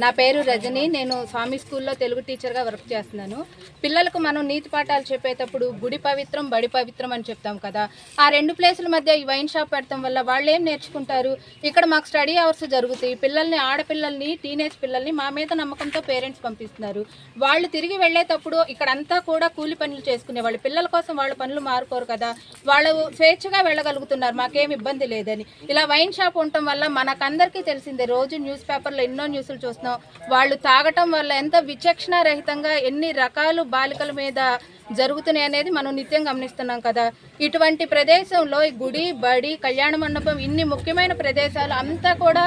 నా పేరు రజని. నేను స్వామి స్కూల్లో తెలుగు టీచర్గా వర్క్ చేస్తున్నాను. పిల్లలకు మనం నీతి పాఠాలు చెప్పేటప్పుడు గుడి పవిత్రం, బడి పవిత్రం అని చెప్తాం కదా. ఆ రెండు ప్లేసుల మధ్య ఈ వైన్ షాప్ పెడతాం వల్ల వాళ్ళు ఏం నేర్చుకుంటారు? ఇక్కడ మాకు స్టడీ అవర్స్ జరుగుతాయి. పిల్లల్ని, ఆడపిల్లల్ని, టీనేజ్ పిల్లల్ని మా మీద నమ్మకంతో పేరెంట్స్ పంపిస్తున్నారు. వాళ్ళు తిరిగి వెళ్ళేటప్పుడు ఇక్కడంతా కూడా కూలి పనులు చేసుకునే వాళ్ళు. పిల్లల కోసం వాళ్ళ పనులు మారుకోరు కదా. వాళ్ళు స్వేచ్ఛగా వెళ్ళగలుగుతున్నారు, మాకేం ఇబ్బంది లేదని. ఇలా వైన్ షాప్ ఉండటం వల్ల మనకందరికీ తెలిసిందే, రోజు న్యూస్ పేపర్లో ఎన్నో న్యూస్లు చూస్తున్నాం. వాళ్ళు తాగటం వల్ల ఎంత విచక్షణ రహితంగా ఎన్ని రకాలు బాలికల మీద జరుగుతున్నాయి అనేది మనం నిత్యం గమనిస్తున్నాం కదా. ఇటువంటి ప్రదేశంలో ఈ గుడి, బడి, కళ్యాణ మండపం, ఇన్ని ముఖ్యమైన ప్రదేశాలు అంతా కూడా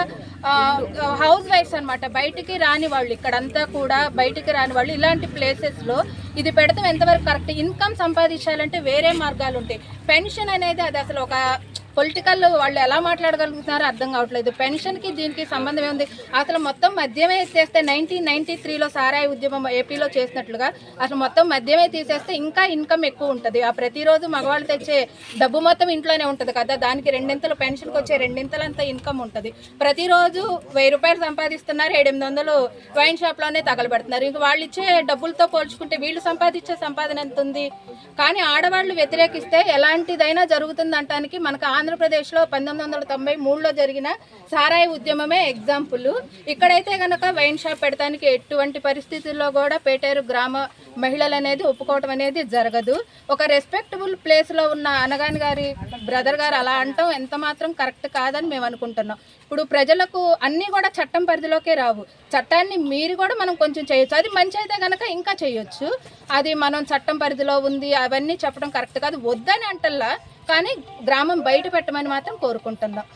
హౌస్ వైఫ్స్ అనమాట. బయటికి రాని వాళ్ళు, ఇక్కడంతా కూడా బయటికి రాని వాళ్ళు. ఇలాంటి ప్లేసెస్లో ఇది పెడతాం ఎంతవరకు కరెక్ట్? ఇన్కమ్ సంపాదించాలంటే వేరే మార్గాలు ఉంటాయి. పెన్షన్ అనేది అది అసలు ఒక పొలిటికల్ వాళ్ళు ఎలా మాట్లాడగలుగుతున్నారో అర్థం కావట్లేదు. పెన్షన్కి దీనికి సంబంధం ఏముంది? అసలు మొత్తం మద్యమే తీసేస్తే 1993లో సారాయి ఉద్యమం ఏపీలో చేసినట్లుగా అసలు మొత్తం మద్యమే తీసేస్తే ఇంకా ఇన్కమ్ ఎక్కువ ఉంటుంది. ఆ ప్రతిరోజు మగవాళ్ళు తెచ్చే డబ్బు మొత్తం ఇంట్లోనే ఉంటుంది కదా, దానికి రెండింతలు, పెన్షన్కి వచ్చే రెండింతలంత ఇన్కమ్ ఉంటుంది. ప్రతిరోజు 1000 రూపాయలు సంపాదిస్తున్నారు, 700 వైన్ షాప్లోనే తగలబెడుతున్నారు. ఇంక వాళ్ళు ఇచ్చే డబ్బులతో పోల్చుకుంటే వీళ్ళు సంపాదించే సంపాదన ఎంత ఉంది? కానీ ఆడవాళ్ళు వ్యతిరేకిస్తే ఎలాంటిదైనా జరుగుతుంది అంటానికి మనకు ఆంధ్రప్రదేశ్లో 1993లో జరిగిన సారాయి ఉద్యమమే ఎగ్జాంపుల్. ఇక్కడైతే కనుక వైన్ షాప్ పెడతానికి ఎటువంటి పరిస్థితుల్లో కూడా పేటేరు గ్రామ మహిళలు అనేది ఒప్పుకోవటం అనేది జరగదు. ఒక రెస్పెక్టబుల్ ప్లేస్లో ఉన్న అనగాని గారి బ్రదర్ గారు అలా అంటాం ఎంత మాత్రం కరెక్ట్ కాదని మేము అనుకుంటున్నాం. ఇప్పుడు ప్రజలకు అన్నీ కూడా చట్టం పరిధిలోకే రావు. చట్టాన్ని మీరు కూడా మనం కొంచెం చేయొచ్చు. అది మంచి అయితే కనుక ఇంకా చేయొచ్చు. అది మనం చట్టం పరిధిలో ఉంది అవన్నీ చెప్పడం కరెక్ట్ కాదు. వద్దని అంటల్లా, కానీ గ్రామం బయట పెట్టమని మాత్రం కోరుకుంటున్నాం.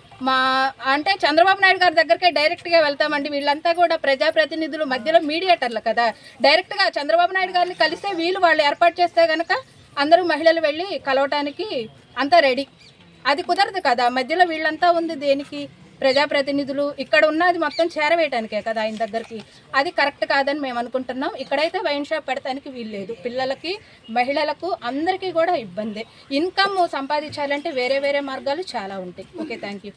అంటే చంద్రబాబు నాయుడు గారి దగ్గరికే డైరెక్ట్గా వెళ్తామండి. వీళ్ళంతా కూడా ప్రజాప్రతినిధులు, మధ్యలో మీడియేటర్లు కదా. డైరెక్ట్గా చంద్రబాబు నాయుడు గారిని కలిస్తే వాళ్ళు ఏర్పాటు చేస్తే కనుక అందరూ మహిళలు వెళ్ళి కలవటానికి అంతా రెడీ. అది కుదరదు కదా, మధ్యలో వీళ్ళంతా ఉంది దేనికి? ప్రజాప్రతినిధులు ఇక్కడ ఉన్నది మొత్తం చేరవేయటానికే కదా ఆయన దగ్గరికి. అది కరెక్ట్ కాదని మేము అనుకుంటున్నాం. ఇక్కడైతే వైన్ షాప్ పెడతానికి వీల్లేదు. పిల్లలకి, మహిళలకు, అందరికీ కూడా ఇబ్బంది. ఇన్కమ్ సంపాదించాలంటే వేరే వేరే మార్గాలు చాలా ఉంటాయి. Okay, thank you.